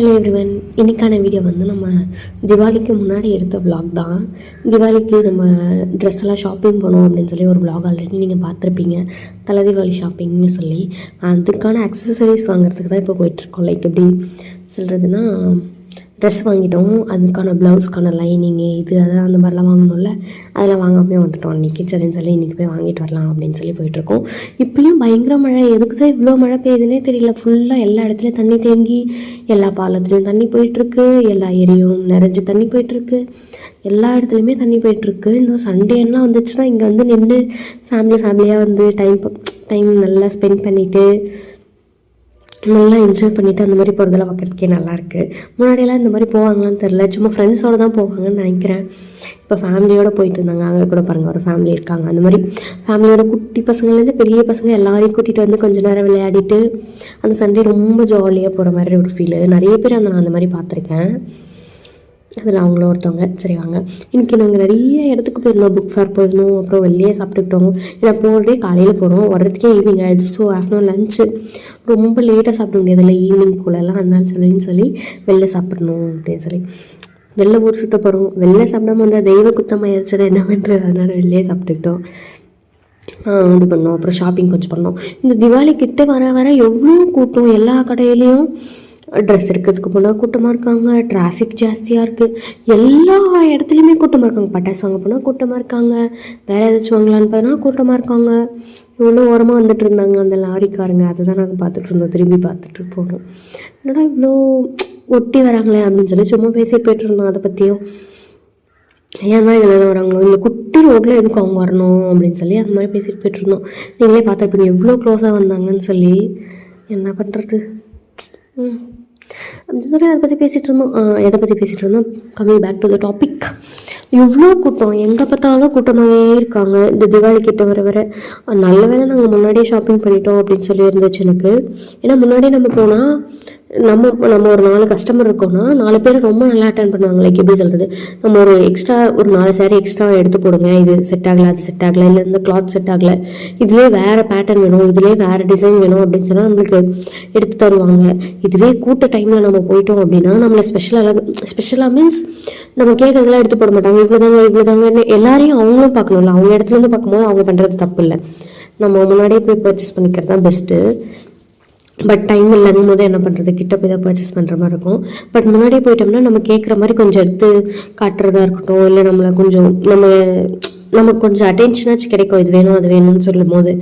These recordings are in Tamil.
ஹலோ எவ்ரிவன், இன்றைக்கான வீடியோ வந்து நம்ம திவாலிக்கு முன்னாடி எடுத்த விலாக் தான். திவாலிக்கு நம்ம ட்ரெஸ் எல்லாம் ஷாப்பிங் போனோம் அப்படின்னு சொல்லி ஒரு விலாக் ஆல்ரெடி நீங்கள் பார்த்துருப்பீங்க. தலை தீபாவளி ஷாப்பிங்னு சொல்லி அதுக்கான அக்சசரிஸ் வாங்குறதுக்கு தான் இப்போ போயிட்டுருக்கோம். லைக் எப்படி சொல்கிறதுனா, ட்ரெஸ் வாங்கிட்டோம், அதுக்கான ப்ளவுஸ்க்கான லைனிங்கு இது அதான் அந்த மாதிரிலாம் வாங்கணும்ல, அதெல்லாம் வாங்காமே வந்துட்டோம் அன்றைக்கி. சரின்னு சொல்லி இன்றைக்கி போய் வாங்கிட்டு வரலாம் அப்படின்னு சொல்லி போயிட்டுருக்கோம். இப்போயும் பயங்கர மழை. எதுக்கு தான் இவ்வளோ மழை பெய்யுதுன்னே தெரியல. ஃபுல்லாக எல்லா இடத்துலையும் தண்ணி தேங்கி, எல்லா பாலத்துலேயும் தண்ணி போயிட்டுருக்கு, எல்லா ஏரியும் நிறைஞ்சு தண்ணி போயிட்டுருக்கு, எல்லா இடத்துலையுமே தண்ணி போயிட்டுருக்கு. இந்த சண்டேலாம் வந்துச்சுன்னா இங்கே வந்து நின்று ஃபேமிலியாக வந்து டைம் நல்லா ஸ்பெண்ட் பண்ணிவிட்டு நல்லா என்ஜாய் பண்ணிவிட்டு அந்த மாதிரி போகிறதெல்லாம் பார்க்குறதுக்கே நல்லாயிருக்கு. முன்னாடியெல்லாம் இந்த மாதிரி போவாங்களான்னு தெரில, சும்மா ஃப்ரெண்ட்ஸோடு தான் போவாங்கன்னு நினைக்கிறேன். இப்போ ஃபேமிலியோடு போயிட்டு இருந்தாங்க. அங்கே கூட பாருங்கள் ஒரு ஃபேமிலி இருக்காங்க. அந்த மாதிரி ஃபேமிலியோட குட்டி பசங்கள்லேருந்து பெரிய பசங்க எல்லாரையும் கூட்டிகிட்டு வந்து கொஞ்சம் நேரம் விளையாடிட்டு அந்த சண்டே ரொம்ப ஜாலியாக போகிற மாதிரி ஒரு ஃபீலு. நிறைய பேர் நான் அந்த மாதிரி பார்த்துருக்கேன். அதில் அவங்கள ஒருத்தவங்க. சரி வாங்க, இன்றைக்கி நாங்கள் நிறைய இடத்துக்கு போயிருந்தோம். புக் ஃபேர் போயிருந்தோம், அப்புறம் வெளியே சாப்பிட்டுக்கிட்டோம். ஏன்னா போகிறதே காலையில் போகிறோம், வர்றதுக்கே ஈவினிங் ஆகிடுச்சு. ஸோ ஆஃப்டர்நூன் லஞ்சு ரொம்ப லேட்டாக சாப்பிட முடியாதுல்ல ஈவினிங் போலலாம், அதனால சொல்லி வெளில சாப்பிடணும் அப்படின்னு சொல்லி வெளில ஊர் சுற்ற போகிறோம். வெளில சாப்பிடாம வந்தால் தெய்வ குத்தமாயிருச்சுன்னா என்ன பண்ணுறது, அதனால் வெளிலே சாப்பிட்டுக்கிட்டோம். இது பண்ணோம். அப்புறம் ஷாப்பிங் கொஞ்சம் பண்ணோம். இந்த திவாலி கிட்ட வர எவ்வளோ கூட்டம். எல்லா கடையிலையும் ட்ரெஸ் எடுக்கிறதுக்கு போனால் கூட்டமாக இருக்காங்க, டிராஃபிக் ஜாஸ்தியாக இருக்குது, எல்லா இடத்துலையுமே கூட்டமாக இருக்காங்க. பட்டாசு வாங்க போனால் கூட்டமாக இருக்காங்க, வேறு ஏதாச்சும் வாங்கலான்னு பார்த்தா கூட்டமாக இருக்காங்க. இவ்வளோ ஓரமாக வந்துட்டு இருந்தாங்க அந்த லாரிக்காரங்க, அதை தான் நாங்கள் பார்த்துட்டு இருந்தோம். திரும்பி பார்த்துட்டு போனோம். என்னடா இவ்வளோ ஒட்டி வராங்களே அப்படின்னு சொல்லி சும்மா பேசிட்டு போய்ட்டு இருந்தோம். அதை பற்றியும் ஏன் தான் இதெல்லாம் வராங்களோ, இந்த குட்டி ரோட்டில் எதுக்கு அவங்க வரணும் அப்படின்னு சொல்லி அந்த மாதிரி பேசிட்டு போய்ட்டு இருந்தோம். நீங்களே பார்த்துருப்பீங்க எவ்வளோ க்ளோஸாக வந்தாங்கன்னு சொல்லி. என்ன பண்ணுறது அப்படின்னு சொல்லி அதை பற்றி பேசிகிட்டு இருந்தோம். எதை பற்றி பேசிகிட்டு இருந்தோம், coming back to the topic. எவ்வளோ கூட்டம், எங்கே பார்த்தாலும் கூட்டமாகவே இருக்காங்க இந்த திவாலி கிட்ட வர. நல்ல வேளை நாங்கள் முன்னாடியே ஷாப்பிங் பண்ணிட்டோம் அப்படின்னு சொல்லி இருந்துச்சு எனக்கு. ஏன்னா முன்னாடியே நம்ம போனால் நம்ம ஒரு 4 கஸ்டமர் இருக்கோம்னா 4 பேர் ரொம்ப நல்லா அட்டென்ட் பண்ணுவாங்க. லைக் எப்படி சொல்கிறது, நம்ம ஒரு எக்ஸ்ட்ரா ஒரு 4 சாரீ எக்ஸ்ட்ரா எடுத்து போடுங்க, இது செட் ஆகலை அது செட் ஆகலை, இல்லை இந்த கிளாத் செட் ஆகலை, இதுலேயே வேறு பேட்டர்ன் வேணும், இதுலேயே வேறு டிசைன் வேணும் அப்படின்னு சொன்னால் நம்மளுக்கு எடுத்து தருவாங்க. இதுவே கூட்ட டைமில் நம்ம போயிட்டோம் அப்படின்னா நம்மளை ஸ்பெஷலாக மீன்ஸ் நம்ம கேட்குறதெல்லாம் எடுத்து போட மாட்டாங்க. இவ்வளோதாங்கன்னு எல்லாரையும் அவங்களும் பார்க்கணும்ல, அவங்க இடத்துலேருந்து பார்க்கும்போது அவங்க பண்ணுறது தப்பு இல்லை. நம்ம முன்னாடியே போய் பர்ச்சேஸ் பண்ணிக்கிறது தான் பெஸ்ட்டு. பட் டைம் இல்லைங்கும் போது என்ன பண்ணுறது, கிட்ட போய் தான் பர்ச்சேஸ் பண்ணுற மாதிரி இருக்கும். பட் முன்னாடியே போயிட்டோம்னா நம்ம கேட்குற மாதிரி கொஞ்சம் எடுத்து காட்டுறதா இருக்கட்டும், இல்லை நம்மளை கொஞ்சம் நமக்கு கொஞ்சம் அட்டென்ஷனாச்சும் கிடைக்கும், இது வேணும் அது வேணும்னு சொல்லும் போது.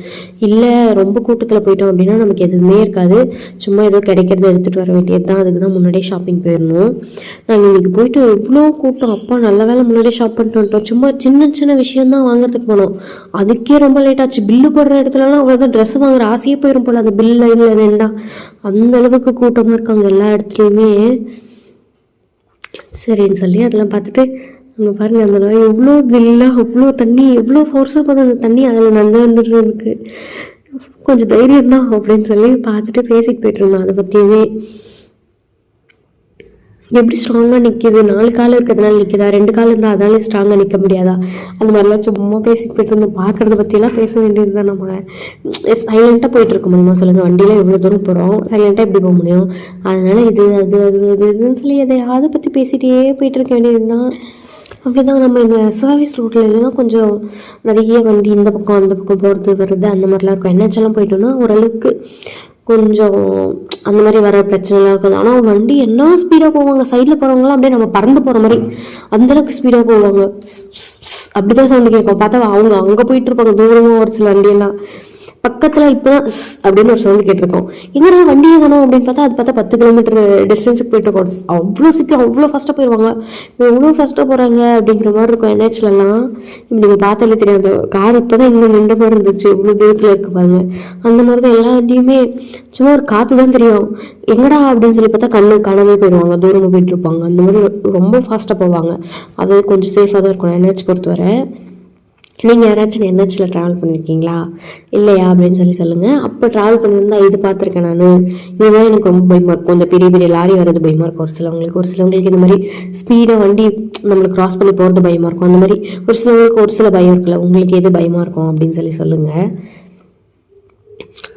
இல்லை ரொம்ப கூட்டத்தில் போயிட்டோம் அப்படின்னா நமக்கு எதுவுமே இருக்காது, சும்மா ஏதோ கிடைக்கிறத எடுத்துகிட்டு வர வேண்டியது தான். அதுக்கு தான் முன்னாடியே ஷாப்பிங் போயிடணும். நாங்கள் இன்றைக்கி போயிட்டு இவ்வளோ கூட்டம், அப்பா நல்ல வேலை முன்னாடியே ஷாப் பண்ணிட்டு வந்துட்டோம். சும்மா சின்ன விஷயந்தான் வாங்குறதுக்கு போனோம், அதுக்கே ரொம்ப லேட் ஆச்சு. பில்லு போடுற இடத்துலலாம் அவ்வளோதான், ட்ரெஸ் வாங்குற ஆசையே போயிடும் போல் அந்த பில் லைனில் வேண்டாம், அந்த அளவுக்கு கூட்டமாக இருக்காங்க எல்லா இடத்துலையுமே. சரின்னு சொல்லி அதெல்லாம் பார்த்துட்டு அங்கே பாருங்கள் அந்த நாய் எவ்வளோ தில்லாக அவ்வளோ தண்ணி எவ்வளோ ஃபோர்ஸாக பார்த்து அந்த தண்ணி அதில் வந்துடுறதுக்கு கொஞ்சம் தைரியம் தான் அப்படின்னு சொல்லி பார்த்துட்டு பேசிட்டு போய்ட்டு இருந்தோம். அதை பற்றியுமே எப்படி ஸ்ட்ராங்காக நிற்கிது, 4 கால் இருக்கிறதுனால நிற்கிதா, 2 கால் இருந்தால் அதனால ஸ்ட்ராங்காக நிற்க முடியாதா, அந்த மாதிரிலாம் சும்மா பேசிட்டு போய்ட்டு இருந்தோம். பார்க்குறத பற்றியெல்லாம் பேச வேண்டியது தான். நம்ம சைலண்ட்டாக போயிட்டு இருக்க முடியுமா சொல்லுங்கள், வண்டியில் எவ்வளோ தூரம் போகிறோம், சைலண்ட்டாக எப்படி போக முடியும். அதனால் இதுன்னு சொல்லி அதை பற்றி பேசிகிட்டே போயிட்டு இருக்க வேண்டியது தான். அவ்வளோதான். நம்ம இந்த சர்வீஸ் ரோட்டில் இல்லைன்னா கொஞ்சம் நிறைய வண்டி இந்த பக்கம் அந்த பக்கம் போகிறது வருது அந்த மாதிரிலாம் இருக்கும். என்ஹெச்லாம் போயிட்டோன்னா ஓரளவுக்கு கொஞ்சம் அந்த மாதிரி வர பிரச்சனைலாம் இருக்குது. ஆனால் வண்டி என்ன ஸ்பீடாக போவாங்க, சைடில் போகிறவங்களாம் அப்படியே நம்ம பறந்து போகிற மாதிரி அந்தளவுக்கு ஸ்பீடாக போவாங்க. அப்படி தான் சவுண்டு கேட்கும். பார்த்தா அவங்க அங்கே போயிட்டு இருப்பாங்க தூரமாக ஒரு சில வண்டியெல்லாம். பக்கத்தில் இப்போ தான் அப்படின்னு ஒரு சவுண்டு கேட்டிருக்கோம். எங்கடா வண்டியை காணோம் அப்படின்னு பார்த்தா அது பார்த்தா 10 கிலோமீட்டர் டிஸ்டன்ஸுக்கு போயிட்டு இருக்கோம். அவ்வளோ சீக்கிரம் அவ்வளோ ஃபாஸ்ட்டாக போயிடுவாங்க. எவ்வளோ ஃபாஸ்ட்டாக போகிறாங்க அப்படிங்கிற மாதிரி இருக்கும் என்ஹெச்லலாம். இப்படி நீங்கள் பார்த்தாலே தெரியாது, கார் இப்போ தான் இன்னும் நின்ற மாதிரி இருந்துச்சு, இவ்வளோ தூரத்தில் இருக்கு பாருங்க. அந்த மாதிரி தான் எல்லா வண்டியுமே சும்மா ஒரு காற்று தான் தெரியும். எங்கடா அப்படின்னு சொல்லி பார்த்தா கண்ணு காணாமல் போயிடுவாங்க, தூரமாக போயிட்டு இருப்பாங்க. அந்த மாதிரி ரொம்ப ஃபாஸ்ட்டாக போவாங்க. அது கொஞ்சம் சேஃபாக தான் இருக்கும் என்ஹெச் பொறுத்தவரை. நீங்கள் யாராச்சும் என்ஹெச்சில் ட்ராவல் பண்ணியிருக்கீங்களா இல்லையா அப்படின்னு சொல்லி சொல்லுங்கள். அப்போ ட்ராவல் பண்ணியிருந்தால் இது பார்த்துருக்கேன் நான். இதுதான் எனக்கு ரொம்ப பயமாக இருக்கும். இந்த பெரிய லாரி வர்றது பயமாக இருக்கும் ஒரு சிலவங்களுக்கு இந்த மாதிரி ஸ்பீடாக வண்டி நம்மளுக்கு க்ராஸ் பண்ணி போகிறது பயமாக இருக்கும். அந்த மாதிரி ஒரு சிலவங்களுக்கு ஒரு சில பயம் இருக்குல்ல, உங்களுக்கு எது பயமாக இருக்கும் அப்படின்னு சொல்லி சொல்லுங்கள்.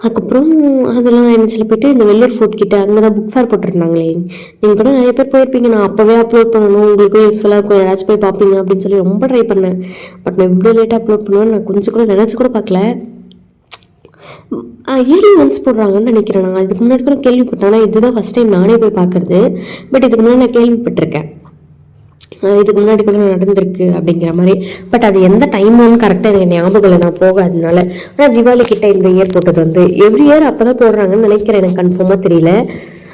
அதுக்கப்புறம் அதெல்லாம் என்ன போயிட்டு இந்த வெள்ளூர் ஃபோர்ட் கிட்ட அங்கே தான் புக் ஃபேர் போட்டிருந்தாங்களே, நீங்கள் கூட நிறைய பேர் போயிருப்பீங்க. நான் அப்போவே அப்லோட் பண்ணணும், உங்களுக்கும் யூஸ்ஃபுல்லாக இருக்கும், யாராச்சும் போய் பார்ப்பீங்க அப்படின்னு சொல்லி ரொம்ப ட்ரை பண்ணேன். பட் நான் இவ்வளோ லேட்டாக அப்லோட் பண்ணுவேன்னு நான் கொஞ்சம் கூட நினச்சி கூட பார்க்கல. இயர்லி ஒன்ஸ் போடுறாங்கன்னு நினைக்கிறேன். நான் இதுக்கு முன்னாடி கூட கேள்விப்பட்டேன், ஆனால் இதுதான் ஃபஸ்ட் டைம் நானே போய் பார்க்குறது. பட் இதுக்கு முன்னாடி நான் கேள்விப்பட்டிருக்கேன், இதுக்கு முன்னாடி கூட நடந்திருக்கு அப்படிங்கிற மாதிரி. பட் அது எந்த டைம்னு கரெக்டாக எனக்கு ஞாபகம் இல்லை, நான் போகாதனால. ஆனால் தீபாவளி கிட்ட இந்த இயர் போட்டது வந்து எவ்ரி இயர் அப்போ தான் போடுறாங்கன்னு நினைக்கிறேன், எனக்கு கன்ஃபார்மாக தெரியல.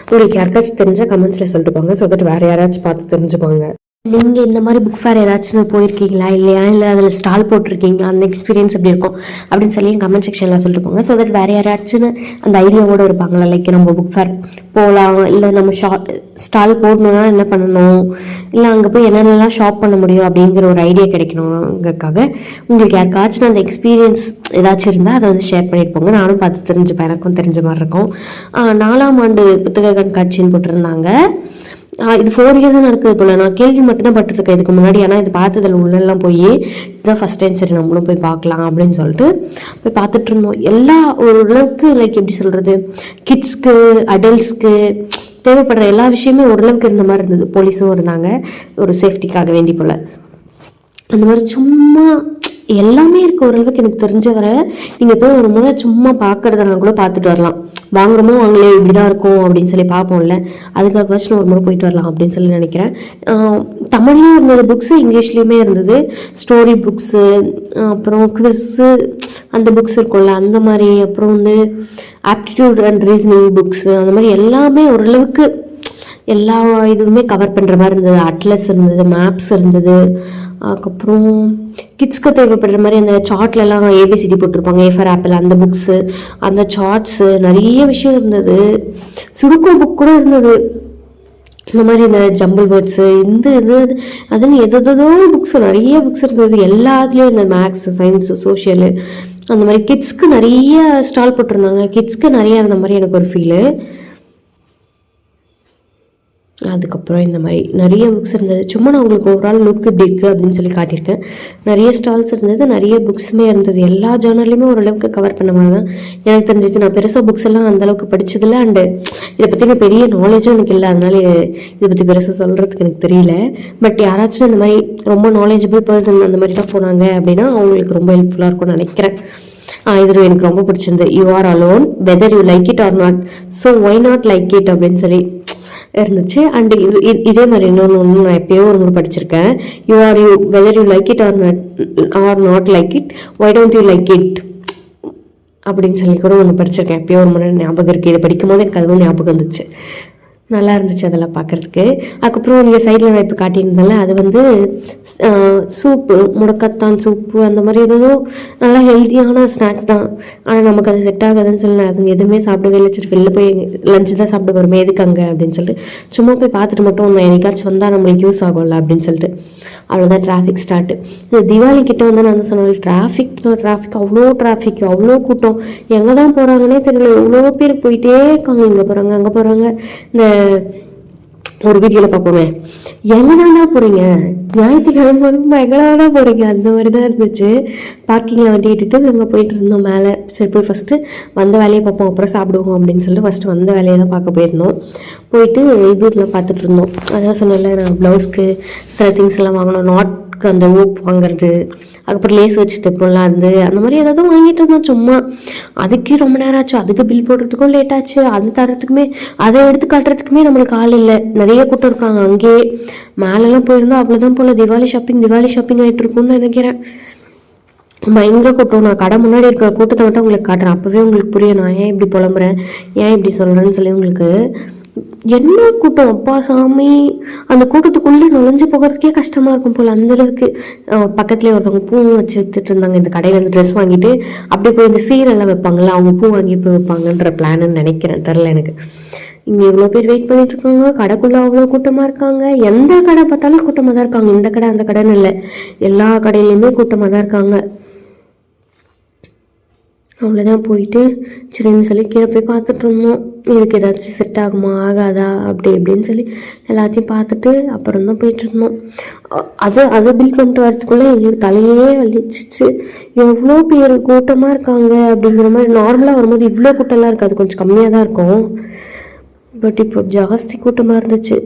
உங்களுக்கு யாருக்காச்சும் தெரிஞ்சால் கமெண்ட்ஸில் சொல்லிட்டு போங்க, ஸோ தட் வேறு யாராச்சும் பார்த்து தெரிஞ்சுப்பாங்க. நீங்கள் இந்த மாதிரி புக் ஃபேர் ஏதாச்சும் போயிருக்கீங்களா இல்லையா, இல்லை அதில் ஸ்டால் போட்டிருக்கீங்களா, அந்த எக்ஸ்பீரியன்ஸ் எப்படி இருக்கும் அப்படின்னு சொல்லி கமெண்ட் செக்ஷனில் சொல்லிட்டு போங்க. ஸோ தட் வேறு யாராச்சும் அந்த ஐடியாவோடு இருப்பாங்களா, லைக் நம்ம புக் ஃபேர் போகலாம், இல்லை நம்ம ஸ்டால் போடணுன்னா என்ன பண்ணணும், இல்லை அங்கே போய் என்னென்னலாம் ஷாப் பண்ண முடியும் அப்படிங்கிற ஒரு ஐடியா கிடைக்கணுங்கிறதுக்காக உங்களுக்கு யாருக்காச்சும் அந்த எக்ஸ்பீரியன்ஸ் ஏதாச்சும் இருந்தால் அதை வந்து ஷேர் பண்ணிட்டு போங்க. நானும் பார்த்து தெரிஞ்சுப்பேன், எனக்கும் தெரிஞ்ச மாதிரி இருக்கும். 4ஆம் ஆண்டு புத்தக கண்காட்சின்னு போட்டிருந்தாங்க. இது 4 இயர்ஸாக நடக்குது போல். நான் கேள்வி மட்டும் தான் பட்டுருக்கேன் இதுக்கு முன்னாடி, ஆனால் இது பார்த்ததில் உள்ளெல்லாம் போய் இதுதான் ஃபஸ்ட் டைம் சரி நம்மளும் போய் பார்க்கலாம் அப்படின்னு சொல்லிட்டு போய் பார்த்துட்டு இருந்தோம். எல்லா ஓரளவுக்கு லைக் எப்படி சொல்கிறது, கிட்ஸ்க்கு அடல்ட்ஸ்க்கு தேவைப்படுற எல்லா விஷயமே ஓரளவுக்கு இருந்த மாதிரி இருந்தது. போலீஸும் இருந்தாங்க ஒரு சேஃப்டிக்காக வேண்டி போல். அந்த மாதிரி சும்மா எல்லாமே இருக்க ஓரளவுக்கு எனக்கு தெரிஞ்ச வர நீங்கள் போய் ஒரு முறை சும்மா பார்க்குறதுனா கூட பார்த்துட்டு வரலாம். வாங்குறமோ வாங்கலையோ இப்படி தான் இருக்கும் அப்படின்னு சொல்லி பார்ப்போம்ல, அதுக்காக ஃபர்ஸ்ட் ஒரு முறை போயிட்டு வரலாம் அப்படின்னு சொல்லி நினைக்கிறேன். தமிழ்லேயும் இருந்தது புக்ஸு, இங்கிலீஷ்லேயுமே இருந்தது. ஸ்டோரி புக்ஸு, அப்புறம் குவிஸ்ஸு, அந்த புக்ஸ் இருக்கும்ல அந்த மாதிரி, அப்புறம் வந்து ஆப்டிடியூட் அண்ட் ரீசனிங் புக்ஸு, அந்த மாதிரி எல்லாமே ஓரளவுக்கு எல்லா இதுவுமே கவர் பண்ணுற மாதிரி இருந்தது. அட்லஸ் இருந்தது, மேப்ஸ் இருந்தது. அதுக்கப்புறம் கிட்ஸ்க்கு தேவைப்படுற மாதிரி அந்த சார்ட்லலாம் ஏபிசிடி போட்டிருப்பாங்க, ஏ ஃபார் ஆப்பிள், அந்த புக்ஸு, அந்த சார்ட்ஸு, நிறைய விஷயம் இருந்தது. சுடுக்கோ புக் கூட இருந்தது. இந்த மாதிரி இந்த ஜம்பிள் வேர்ட்ஸு, இந்த இது அதுன்னு எதோ புக்ஸ், நிறைய புக்ஸ் இருந்தது. எல்லாத்துலேயும் இந்த மேக்ஸு, சயின்ஸு, சோஷியலு, அந்த மாதிரி கிட்ஸ்க்கு நிறைய ஸ்டால் போட்டிருந்தாங்க. கிட்ஸ்க்கு நிறைய இருந்த மாதிரி எனக்கு ஒரு ஃபீலு. அதுக்கப்புறம் இந்த மாதிரி நிறைய புக்ஸ் இருந்தது. சும்மா நான் உங்களுக்கு ஓவரால் லுக் இப்படி இருக்குது அப்படின்னு சொல்லி காட்டியிருக்கேன். நிறைய ஸ்டால்ஸ் இருந்தது, நிறைய புக்ஸுமே இருந்தது. எல்லா ஜேர்னல்லையுமே ஓரளவுக்கு கவர் பண்ண மாதிரி தான் எனக்கு தெரிஞ்சிச்சு. நான் பெருசாக புக்ஸ் எல்லாம் அந்தளவுக்கு படித்ததில்லை, அண்டு இதை பற்றி நான் பெரிய நாலேஜும் எனக்கு இல்லை, அதனால இதை பற்றி பெருசாக சொல்கிறதுக்கு எனக்கு தெரியல. பட் யாராச்சும் இந்த மாதிரி ரொம்ப நாலேஜபிள் பர்சன் அந்த மாதிரிலாம் போனாங்க அப்படின்னா அவங்களுக்கு ரொம்ப ஹெல்ப்ஃபுல்லாக இருக்கும்னு நினைக்கிறேன். இது எனக்கு ரொம்ப பிடிச்சிருந்து. You are alone whether you like it or not, so why not like it அப்படின்னு சொல்லி இருந்துச்சு. அண்ட் இதே மாதிரி இன்னொன்று நான் எப்பயோ ஒரு முறை படிச்சிருக்கேன். You weather you like it or not like it, why don't you like it அப்படின்னு சொல்லி கூட ஒன்று படிச்சிருக்கேன். எப்பயோ ஒரு முறை ஞாபகம் இருக்குது. இதை படிக்கும் போது எனக்கு அதுவும் ஞாபகம் வந்துச்சு. நல்லா இருந்துச்சு அதெல்லாம் பார்க்குறதுக்கு. அதுக்கப்புறம் நீங்கள் சைடில் நான் இப்போ காட்டியிருந்தேன்ல, அது வந்து சூப்பு, முடக்கத்தான் சூப்பு, அந்த மாதிரி ஏதோ நல்லா ஹெல்த்தியான ஸ்நாக்ஸ் தான். ஆனால் நமக்கு அது செட் ஆகாதுன்னு சொல்லலாம். அதுங்க எதுவுமே சாப்பிடவே இல்லை. சரி வெளில போய் லஞ்சு தான் சாப்பிட வருமே, எதுக்கு அங்கே அப்படின்னு சொல்லிட்டு சும்மா போய் பார்த்துட்டு மட்டும் வந்தோம். என்னைக்காச்சும் வந்தால் நம்மளுக்கு யூஸ் ஆகும்ல அப்படின்னு சொல்லிட்டு. அவ்வளோதான், டிராஃபிக் ஸ்டார்ட்டு. இந்த தீபாவளி கிட்ட வந்து நான் வந்து சொன்னேன், டிராஃபிக் அவ்வளோ கூட்டம். எங்கே தான் போகிறாங்கன்னே தெரியல. எவ்வளோ பேர் போயிட்டே இருக்காங்க, இங்கே போகிறாங்க அங்கே போகிறாங்க. இந்த ஒரு வீடியோவில் பார்ப்போமே, எங்கதானா போகிறீங்க, ஞாயிற்றுக்கிழமை எங்கடானா போகிறீங்க, அந்த மாதிரி தான் இருந்துச்சு. பார்க்கிங்கில் வண்டி விட்டுட்டு நாங்கள் போயிட்டு இருந்தோம் மேலே. சரி போய் ஃபஸ்ட்டு வந்த வேலையை பார்ப்போம், அப்புறம் சாப்பிடுவோம் அப்படின்னு சொல்லிட்டு ஃபஸ்ட்டு வந்த வேலையை தான் பார்க்க போயிருந்தோம். போயிட்டு இதுல பார்த்துட்டு இருந்தோம். அதான் சொன்னல, நான் ப்ளவுஸ்க்கு சில திங்ஸ் எல்லாம் வாங்கணும். நாட்க்கு அந்த ஊப் வாங்குறது, அதுக்கப்புறம் லேஸ் வச்சு தைப்போம்ல அந்த மாதிரி ஏதாவது வாங்கிட்டு இருந்தோம். சும்மா அதுக்கே ரொம்ப நேரம் ஆச்சு. அதுக்கு பில் போடுறதுக்கும் லேட் ஆச்சு. அது தரத்துக்குமே அதை எடுத்து காட்டுறதுக்குமே நம்மளுக்கு ஆள் இல்லை. நிறைய கூட்டம் இருக்காங்க. அங்கேயே மேலெல்லாம் போயிருந்தோம். அவ்வளோதான் போல் தீபாவளி ஷாப்பிங் ஆகிட்டு இருக்கும்னு நினைக்கிறேன். பயங்கர கூட்டம். நான் கடை முன்னாடி இருக்கிற கூட்டத்தை மட்டும் உங்களுக்கு காட்டுறேன், அப்போவே உங்களுக்கு புரியும் நான் ஏன் இப்படி புலம்புறேன், ஏன் இப்படி சொல்கிறேன்னு சொல்லி. உங்களுக்கு என்ன கூட்டம், அப்பா சாமி, அந்த கூட்டத்துக்குள்ளே நுழைஞ்சு போகிறதுக்கே கஷ்டமாக இருக்கும் போல் அந்த அளவுக்கு. பக்கத்துலேயே ஒருத்தவங்க பூ வச்சு வித்துட்டு இருந்தாங்க. இந்த கடையில் இருந்து ட்ரெஸ் வாங்கிட்டு அப்படியே போய் இந்த சீரெல்லாம் வைப்பாங்கள்ல, அவங்க பூ வாங்கி போய் வைப்பாங்கன்ற பிளான்னு நினைக்கிறேன், தெரில எனக்கு. இங்கே இவ்வளோ பேர் வெயிட் பண்ணிட்டு இருக்காங்க. கடைக்குள்ளே அவ்வளோ கூட்டமாக இருக்காங்க. எந்த கடை பார்த்தாலும் கூட்டமாக தான் இருக்காங்க. இந்த கடை அந்த கடைன்னு இல்லை, எல்லா கடையிலையுமே கூட்டமாக தான் இருக்காங்க. அவ்வளோதான். போயிட்டு சரின்னு சொல்லி கீழே போய் பார்த்துட்டு இருந்தோம், இதுக்கு ஏதாச்சும் செட் ஆகுமா ஆகாதா அப்படி இப்படின்னு சொல்லி எல்லாத்தையும் பார்த்துட்டு அப்புறம் தான் போயிட்டுருந்தோம். அதை பில் பண்ணிட்டு வரதுக்குள்ளே எங்களுக்கு தலையே வலிச்சிச்சு. எவ்வளோ பேர் கூட்டமாக இருக்காங்க அப்படிங்கிற மாதிரி. நார்மலாக வரும்போது இவ்வளோ கூட்டம்லாம் இருக்காது, கொஞ்சம் கம்மியாக தான் இருக்கும். பட் இப்போ ஜாஸ்தி கூட்டமாக இருந்துச்சு.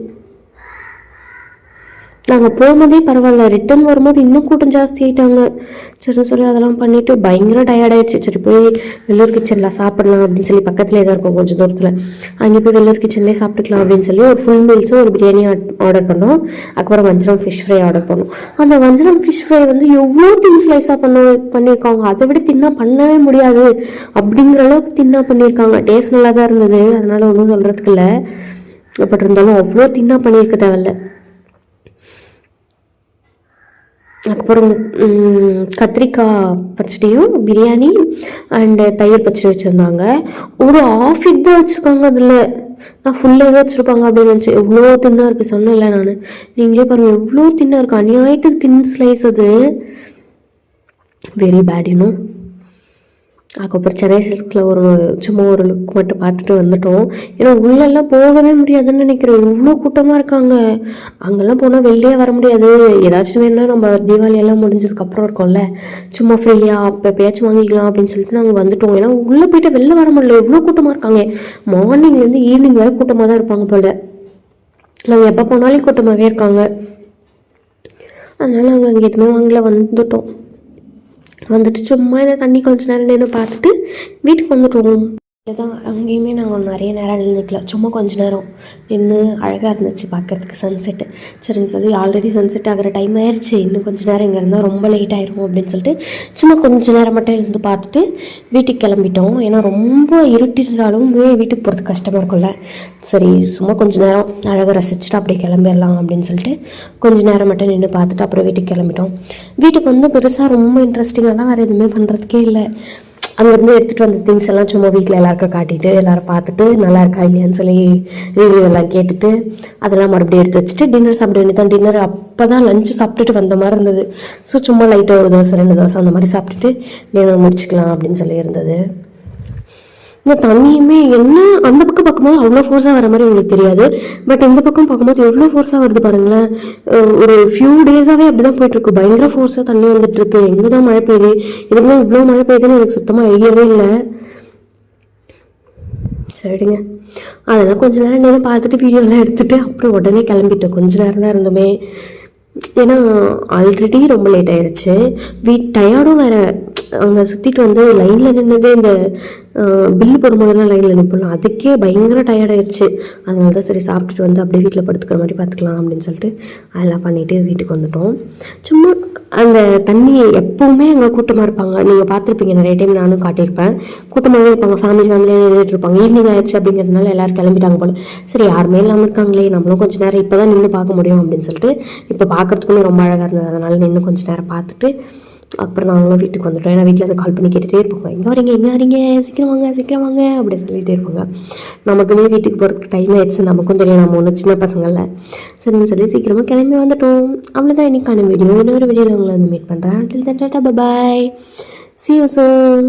நாங்கள் போகும்போதே பரவாயில்ல, ரிட்டன் வரும்போது இன்னும் கூட்டம் ஜாஸ்தி ஆகிட்டாங்க. சரி சொல்லி அதெல்லாம் பண்ணிவிட்டு பயங்கர டயர்டாயிடுச்சு. சரி போய் வெள்ளூர் கிச்சனில் சாப்பிட்லாம் அப்படின்னு சொல்லி பக்கத்துலேயே தான் இருக்கும் கொஞ்சம் தூரத்தில். அங்கே போய் வெள்ளூர் கிச்சன்லேயே சாப்பிட்டுக்கலாம் அப்படின்னு சொல்லி ஒரு ஃபுல் மீல்ஸும் ஒரு பிரியாணி ஆர்டர் பண்ணோம். அதுக்கப்புறம் வஞ்சரம் ஃபிஷ் ஃப்ரை ஆர்டர் பண்ணோம். அந்த வஞ்சரம் ஃபிஷ் ஃப்ரை வந்து எவ்வளோ தின் ஸ்லைஸாக பண்ணியிருக்காங்க. அதை விட தின்னா பண்ணவே முடியாது அப்படிங்கிற அளவுக்கு தின்னா பண்ணியிருக்காங்க. டேஸ்ட் நல்லா தான் இருந்தது, அதனால் ஒன்றும் சொல்கிறதுக்கு இல்லை. பட் இருந்தாலும் அவ்வளோ தின்னா பண்ணியிருக்க தேவையில்ல. அதுக்கப்புறம் கத்திரிக்காய் பச்சடியும் பிரியாணி அண்டு தயிர் பச்சடி வச்சுருந்தாங்க. ஒரு ஆஃப் எக் தான் வச்சுருக்காங்க. அதில் நான் ஃபுல்லாக வச்சுருப்பாங்க அப்படின்னு நினச்சேன். எவ்வளோ தின்னாக இருக்குது சொன்னேன்ல நான். நீங்களே பாருங்கள் எவ்வளோ தின்னாக இருக்குது. அநியாயத்துக்கு தின் ஸ்லைஸ் அது. வெரி பேட் இன்னும். அதுக்கப்புறம் சென்னை சில்க்ஸில் சும்மா ஒரு லுக் மட்டும் பார்த்துட்டு வந்துட்டோம். ஏன்னா உள்ளெல்லாம் போகவே முடியாதுன்னு நினைக்கிறேன், இவ்வளோ கூட்டமாக இருக்காங்க. அங்கெல்லாம் போனால் வெளியே வர முடியாது. ஏதாச்சும் வேணுன்னா நம்ம தீபாவளி எல்லாம் முடிஞ்சதுக்கப்புறம் இருக்கோம்ல, சும்மா ஃப்ரீயாக அப்போ எப்பயாச்சும் வாங்கிக்கலாம் அப்படின்னு சொல்லிட்டு நாங்கள் வந்துட்டோம். ஏன்னா உள்ளே போய்ட்டு வெளில வர முடியல, எவ்வளோ கூட்டமாக இருக்காங்க. மார்னிங்லேருந்து ஈவினிங் வரை கூட்டமாக தான் இருப்பாங்க போல். நாங்கள் எப்போ போனாலும் கூட்டமாகவே இருக்காங்க. அதனால் நாங்கள் அங்கே எதுவுமே வாங்கல, வந்துட்டு சும்மா இதை தண்ணி கொஞ்சம் நேரம் நின்று பார்த்துட்டு வீட்டுக்கு வந்துட்டோம். இதுதான் அங்கேயுமே நாங்கள் நிறைய நேரம் நின்றுக்கலாம், சும்மா கொஞ்சம் நேரம் நின்று அழகாக இருந்துச்சு பார்க்குறதுக்கு சன்செட்டு. சரின்னு சொல்லி ஆல்ரெடி சன்செட் ஆகிற டைம் ஆயிடுச்சு, இன்னும் கொஞ்சம் நேரம் இங்கே இருந்தால் ரொம்ப லேட் ஆயிரும் அப்படின்னு சொல்லிட்டு சும்மா கொஞ்சம் நேரம் மட்டும் இருந்து பார்த்துட்டு வீட்டுக்கு கிளம்பிட்டோம். ஏன்னா ரொம்ப இருட்டிருந்தாலும் வீட்டுக்கு போகிறதுக்கு கஷ்டமாக இருக்கும்ல. சரி சும்மா கொஞ்சம் நேரம் அழகாக ரசிச்சுட்டு அப்படியே கிளம்பிடலாம் அப்படின்னு சொல்லிட்டு கொஞ்சம் நேரம் மட்டும் நின்று பார்த்துட்டு அப்புறம் வீட்டுக்கு கிளம்பிட்டோம். வீட்டுக்கு வந்து பெருசாக ரொம்ப இன்ட்ரெஸ்டிங்காலாம் வேறு எதுவுமே பண்ணுறதுக்கே இல்லை. அங்கேருந்து எடுத்துகிட்டு வந்த திங்ஸ் எல்லாம் சும்மா வீட்டில் எல்லாருக்கும் காட்டிட்டு எல்லோரும் பார்த்துட்டு நல்லா இருக்கா இல்லையான்னு சொல்லி ரிவ்யூ எல்லாம் கேட்டுட்டு அதெல்லாம் மறுபடியும் எடுத்து வச்சுட்டு டின்னர் சாப்பிட வேண்டியதான். டின்னர் அப்போ தான் லஞ்சு சாப்பிட்டுட்டு வந்த மாதிரி இருந்தது. ஸோ சும்மா லைட்டாக ஒரு தோசை 2 தோசை அந்த மாதிரி சாப்பிட்டுட்டு டின்னர் முடிச்சுக்கலாம் அப்படின்னு சொல்லி இருந்தது. இந்த தண்ணியுமே என்ன அந்த பக்கம் பார்க்கும்போது அவ்வளோ ஃபோர்ஸாக வர மாதிரி உங்களுக்கு தெரியாது, பட் இந்த பக்கம் பார்க்கும்போது எவ்வளோ ஃபோர்ஸாக வருது பாருங்களேன். ஒரு ஃபியூ டேஸாகவே அப்படி தான் போயிட்டுருக்கு. பயங்கர ஃபோர்ஸாக தண்ணி வந்துட்டுருக்கு. எங்கே தான் மழை பெய்யுது, இதுக்குமே இவ்வளோ மழை பெய்யுதுன்னு எனக்கு சுத்தமாக ஐடியாவே இல்லை. சரிடுங்க, அதெல்லாம் கொஞ்சம் நேரம் நேரம் பார்த்துட்டு வீடியோலாம் எடுத்துகிட்டு அப்புறம் உடனே கிளம்பிட்டோம். கொஞ்சம் நேரம் தான் இருந்தோமே, ஏன்னா ஆல்ரெடி ரொம்ப லேட் ஆயிடுச்சு. டயர்டும் வேறு. அங்கே சுற்றிட்டு வந்து லைனில் நின்னது இந்த பில்லு போடும்போதெல்லாம் லைனில் நிற்போம், அதுக்கே பயங்கர டயர்டாயிடுச்சு. அதனால தான் சரி சாப்பிட்டுட்டு வந்து அப்படியே வீட்டில் படுத்துக்கிற மாதிரி பார்த்துக்கலாம் அப்படின்னு சொல்லிட்டு அதெல்லாம் பண்ணிவிட்டு வீட்டுக்கு வந்துட்டோம். சும்மா அந்த தண்ணி எப்போவுமே அங்கே கூட்டமாக இருப்பாங்க, நீங்கள் பார்த்துருப்பீங்க நிறைய டைம், நானும் காட்டியிருப்பேன். கூட்டமாகவே இருப்பாங்க, ஃபேமிலியாக நின்றுட்டு இருப்பாங்க. ஈவினிங் ஆயிடுச்சு அப்படிங்கிறதுனால எல்லோரும் கிளம்பிட்டாங்க போல். சரி யாருமே இல்லாமல் இருக்காங்களே, நம்மளும் கொஞ்சம் நேரம் இப்போ தான் நின்று பார்க்க முடியும் அப்படின்னு சொல்லிட்டு இப்போ பார்க்குறதுக்குமே ரொம்ப அழகாக இருந்தது. அதனால் நின்று கொஞ்சம் நேரம் பார்த்துட்டு அப்புறம் நாங்களும் வீட்டுக்கு வந்துட்டோம். ஏன்னா வீட்டில் அதை கால் பண்ணி கேட்டுகிட்டே இருப்பாங்க, எங்கே வரீங்க சீக்கிரம் வாங்க அப்படி சொல்லிகிட்டே இருப்பாங்க. நமக்குமே வீட்டுக்கு போகிறதுக்கு டைம் ஆயிடுச்சு, நமக்கும் தெரியும் நம்ம ஒன்றும் சின்ன பசங்களில். சரின்னு சொல்லி சீக்கிரமாக கிளம்பி வந்துட்டோம். அவ்வளோதான் இன்னைக்கான வீடியோ. இன்னொரு வீடியோவில் உங்களை வந்து மீட் பண்ணுறேன். until then Tata bye, see you soon.